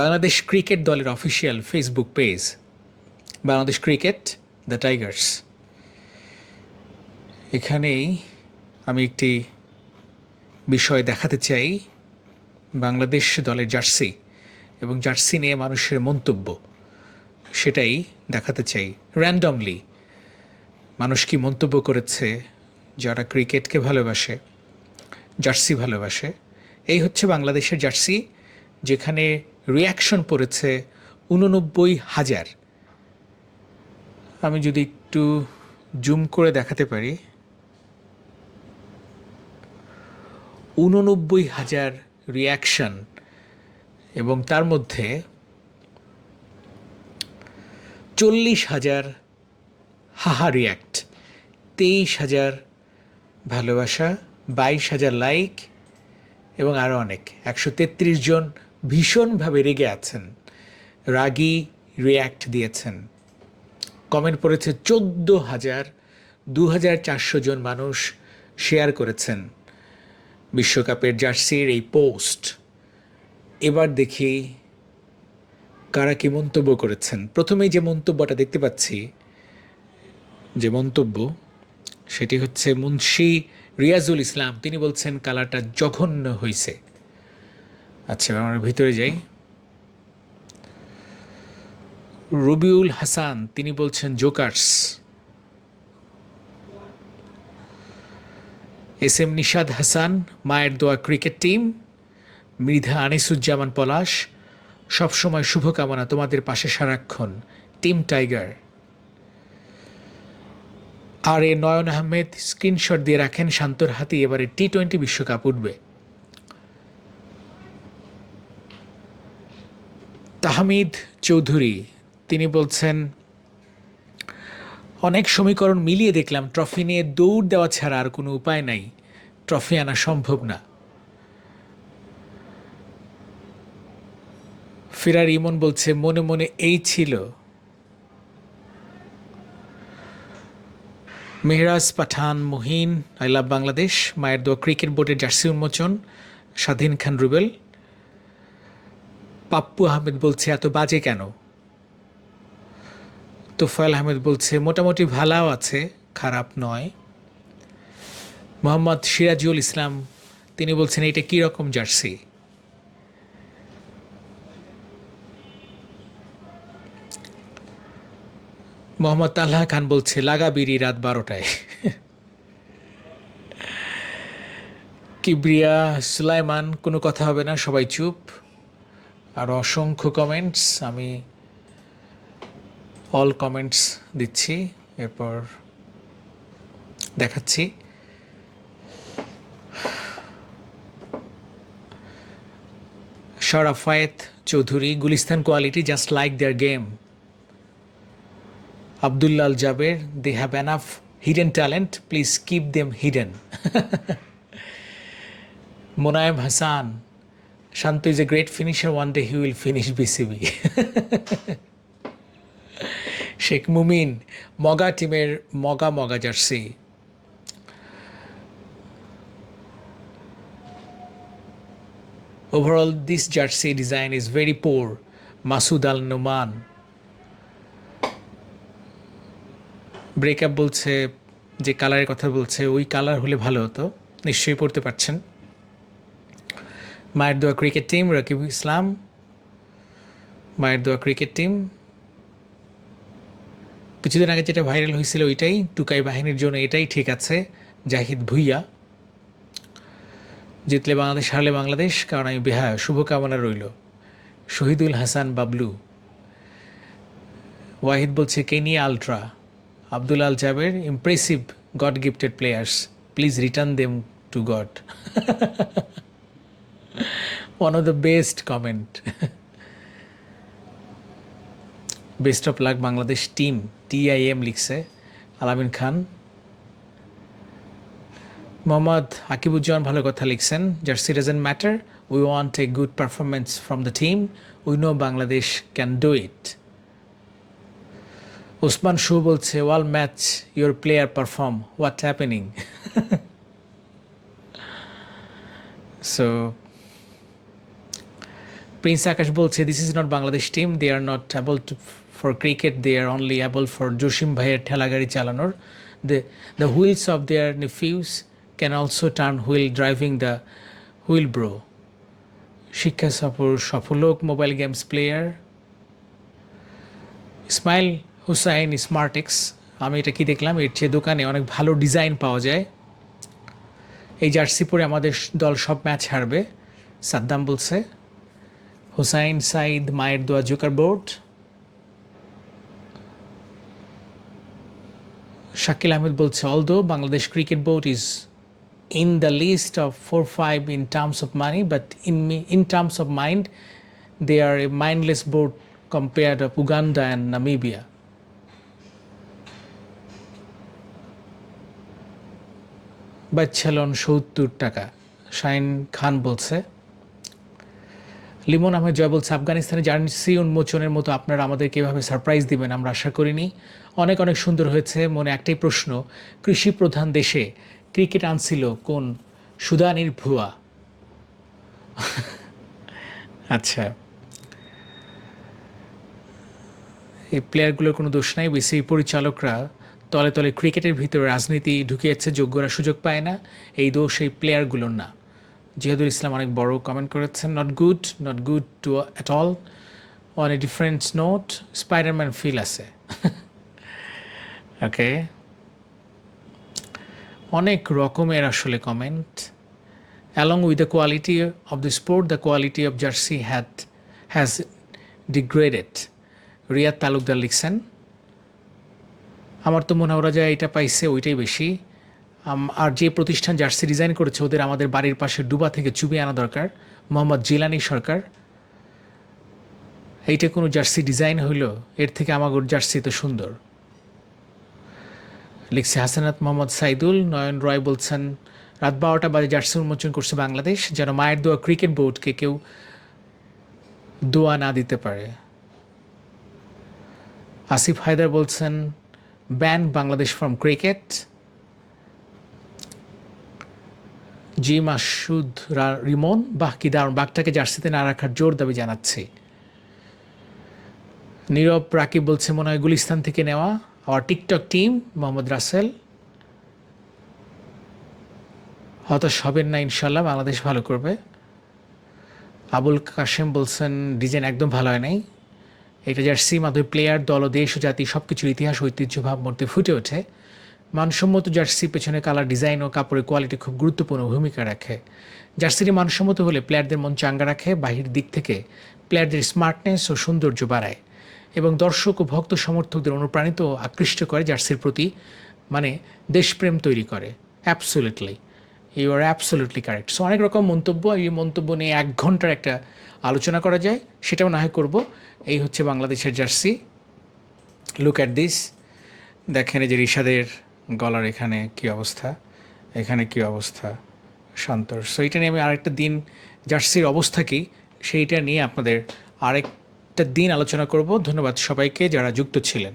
Bangladesh cricket দলের official Facebook page Bangladesh cricket the Tigers. এখানেই আমি একটি বিষয় দেখাতে চাই, বাংলাদেশ দলের জার্সি এবং জার্সি নিয়ে মানুষের মন্তব্য, সেটাই দেখাতে চাই। র্যান্ডমলি মানুষ কি মন্তব্য করেছে যারা ক্রিকেটকে ভালোবাসে, জার্সি ভালোবাসে। এই হচ্ছে বাংলাদেশের জার্সি, যেখানে রিয়াকশন পড়েছে 89,000। আমি যদি একটু জুম করে দেখাতে পারি, 89,000 রিয়াকশন, এবং তার মধ্যে 40,000 হাহা রিয়াক্ট, 23,000 ভালোবাসা, 22,000 লাইক এবং আরও অনেক 133 জন ভীষণভাবে রেগে আছেন, রাগী রিয়াক্ট দিয়েছেন। কমেন্ট পড়েছে 14,000, 2,400 জন মানুষ শেয়ার করেছেন বিশ্বকাপের জার্সির এই পোস্ট। এবার দেখি কারা কি মন্তব্য করেছেন। প্রথমেই যে মন্তব্যটা দেখতে পাচ্ছি, যে মন্তব্য, সেটি হচ্ছে মুন্সি রিয়াজুল ইসলাম। তিনি বলছেন কালারটা জঘন্য হয়েছে। আচ্ছা, আমরা ভিতরে যাই। রবিউল হাসান তিনি বলছেন jokers. S M Nishad Hasan, মায়ের দোয়া ক্রিকেট টিম। মৃধা আনিসুজ্জামান পলাশ, সবসময় শুভকামনা, তোমাদের পাশে সারাক্ষণ, টিম টাইগার। আর এ নয়ন আহমেদ স্ক্রিনশট দিয়ে রাখেন, শান্তর হাতি এবারে টি-20 বিশ্বকাপ উঠবে। তাহমিদ চৌধুরী তিনি বলছেন অনেক সমীকরণ মিলিয়ে দেখলাম, ট্রফি নিয়ে দৌড় দেওয়া ছাড়া আর কোনো উপায় নাই, ট্রফি আনা সম্ভব না। ফিরার ইমন বলছে মনে মনে এই ছিল। মেহরাজ পাঠান মুহিন, আই লাভ বাংলাদেশ, মায়ের দোয়া ক্রিকেট বোর্ডের জার্সি উন্মোচন, স্বাধীন খান রুবেল। পাপ্পু আহমেদ বলছে এত বাজে কেন। তোফায়েল আহমেদ বলছে মোটামুটি ভালোও আছে, খারাপ নয়। মোহাম্মদ সিরাজুল ইসলাম তিনি বলছেন এটা কী রকম জার্সি। মোহাম্মদ তাল্লাহ খান বলছে লাগা বিড়ি রাত 12টায়। কিবরিয়া সুলাইমান কোনো কথা হবে না, সবাই চুপ। আর অসংখ্য কমেন্টস, আমি অল কমেন্টস দিচ্ছি, এরপর দেখাচ্ছি। Sharafayet Chowdhury, Gulistan quality just like their game. Abdullah Al Jaber, they have enough hidden talent, please keep them hidden. Monayem Hasan, Shanto is a great finisher, one day he will finish BCB. Sheikh Mumin, মগা টিমের মগা মগা jersey. Overall this jersey design is very poor, Masud Al Noman. Breakup বলছে, যে কালারের কথা বলছে ওই কালার হলে ভালো হতো, নিশ্চয়ই পড়তে পারছেন। মায়ের দোয়া ক্রিকেট টিম, রাকিব ইসলাম, মায়ের দোয়া ক্রিকেট টিম। কিছুদিন আগে যেটা ভাইরাল হয়েছিল ওইটাই, টুকাই বাহিনীর জন্য এটাই ঠিক আছে। জাহিদ ভুইয়া, জিতলে বাংলাদেশ, হারলে বাংলাদেশ, কারণ আমি বেহায়া, শুভকামনা রইল। শহীদুল হাসান বাবলু। ওয়াহিদ বলছে Kenya ultra. Abdul Al Jaber, impressive God gifted players, please return them to God. One of the best comment. Best of luck Bangladesh team, TIM লিখছে আলামিন খান। মোহাম্মদ আকিবুজ্জামান ভালো কথা লিখছেন, jersey doesn't matter, we want a good performance from the team, we know Bangladesh can do it. Osman শু বলছে wall match your player perform, what happening. So Prince Akash বলছে this is not Bangladesh team, they are not able to for cricket, they are only able for Jasim ভাইয়ের ঠেলাগাড়ি চালানোর। The the wheels of their nephews can also turn wheel driving the wheel bro. শিক্ষা সফর সফল হোক mobile games player. Ismail Hussain Smartex, আমি এটা কি দেখলাম, এর চেয়ে দোকানে অনেক ভালো ডিজাইন পাওয়া যায়, এই জার্সি পরে আমাদের দল সব ম্যাচ হারবে, সাদ্দাম বলছে। হুসাইন সাইদ মায়ের দোয়া জোকার বোর্ড। শাকিল আহমেদ বলছে although Bangladesh cricket board is in the list of 4-5 in terms of money, but in terms of mind, they are a mindless board compared to Uganda and Namibia. বাচ্চালন ৭০ টাকা, শাইন খান বলছে। লিমন আহমেদ জয় বলছে আফগানিস্তানে jersey উন্মোচনের মতো আপনারা আমাদেরকে এভাবে surprise দিবেন আমরা আশা করিনি, অনেক অনেক সুন্দর হয়েছে। মনে একটাই প্রশ্ন, কৃষি প্রধান দেশে ক্রিকেট আনছিল কোন সুদানির ভুয়া? আচ্ছা, এই প্লেয়ারগুলোর কোনো দোষ নাই, বেশি পরিচালকরা তলে তলে ক্রিকেটের ভিতরে রাজনীতি ঢুকিয়েছে, যোগ্যরা সুযোগ পায় না, এই দোষ এই প্লেয়ারগুলোর না। জিহাদুল ইসলাম অনেক বড় কমেন্ট করেছেন, not good to at all, on a different note, Spiderman feel আছে। ওকে, অনেক রকমের আসলে comment. Along with the quality of the sport, the quality of jersey has degraded. Riyad Talukdar লিখছেন, আমার তো মনে হয় ওরা যা এটা পাইছে ওইটাই বেশি, আর যে প্রতিষ্ঠান জার্সি ডিজাইন করেছে ওদের আমাদের বাড়ির পাশে ডুবা থেকে চুবিয়ে আনা দরকার। মোহাম্মদ জিলানি সরকার, এইটা কোনো জার্সি ডিজাইন হইল? এর থেকে আমাগর জার্সি তো সুন্দর। লিখছে হাসানাত মোহাম্মদ সাইদুল। নয়ন রয় বলছেন রাত 12টা বাজে জার্সি উন্মোচন করছে বাংলাদেশ, যেন মায়ের দোয়া ক্রিকেট বোর্ডকে কেউ দোয়া না দিতে পারে। আসিফ হায়দার বলছেন ব্যান বাংলাদেশ ফ্রম ক্রিকেট। জি মাসুদ রিমন, বাহ কি দারুণ, বাঘটাকে জার্সিতে না রাখার জোর দাবি জানাচ্ছি। নীরব রাকিব বলছে মনে হয় গুলিস্তান থেকে নেওয়া। Our TikTok team Mohammad Rasel, হতাশ হবেন না ইনশাল্লাহ, বাংলাদেশ ভালো করবে। আবুল কাশেম বলছেন ডিজাইন একদম ভালো হয় নাই, এটা জার্সি মাধ্যমে প্লেয়ার দল ও দেশ ও জাতি সব কিছুর ইতিহাস ঐতিহ্য ভাবমূর্তি ফুটে ওঠে। মানসম্মত জার্সি পেছনে কালার ডিজাইন ও কাপড়ের কোয়ালিটি খুব গুরুত্বপূর্ণ ভূমিকা রাখে। জার্সিটি মানসম্মত হলে প্লেয়ারদের মন চাঙ্গা রাখে, বাহির দিক থেকে প্লেয়ারদের স্মার্টনেস ও সৌন্দর্য বাড়ায় এবং দর্শক ও ভক্ত সমর্থকদের অনুপ্রাণিত ও আকৃষ্ট করে, জার্সির প্রতি মানে দেশপ্রেম তৈরি করে। Absolutely, you are absolutely correct. So অনেক রকম মন্তব্য, এই মন্তব্য নিয়ে 1 ঘন্টার একটা আলোচনা করা যায়, সেটাও না হয় করবো। এই হচ্ছে বাংলাদেশের জার্সি, লুক অ্যাট দিস। দেখেন এই যে রিশাদের গলার এখানে কি অবস্থা, এখানে কি অবস্থা, শান্তর। সো এটা নিয়ে আমি আরেকটা দিন জার্সির অবস্থা কী সেইটা নিয়ে আপনাদের আরেকটা দিন আলোচনা করব। ধন্যবাদ সবাইকে যারা যুক্ত ছিলেন।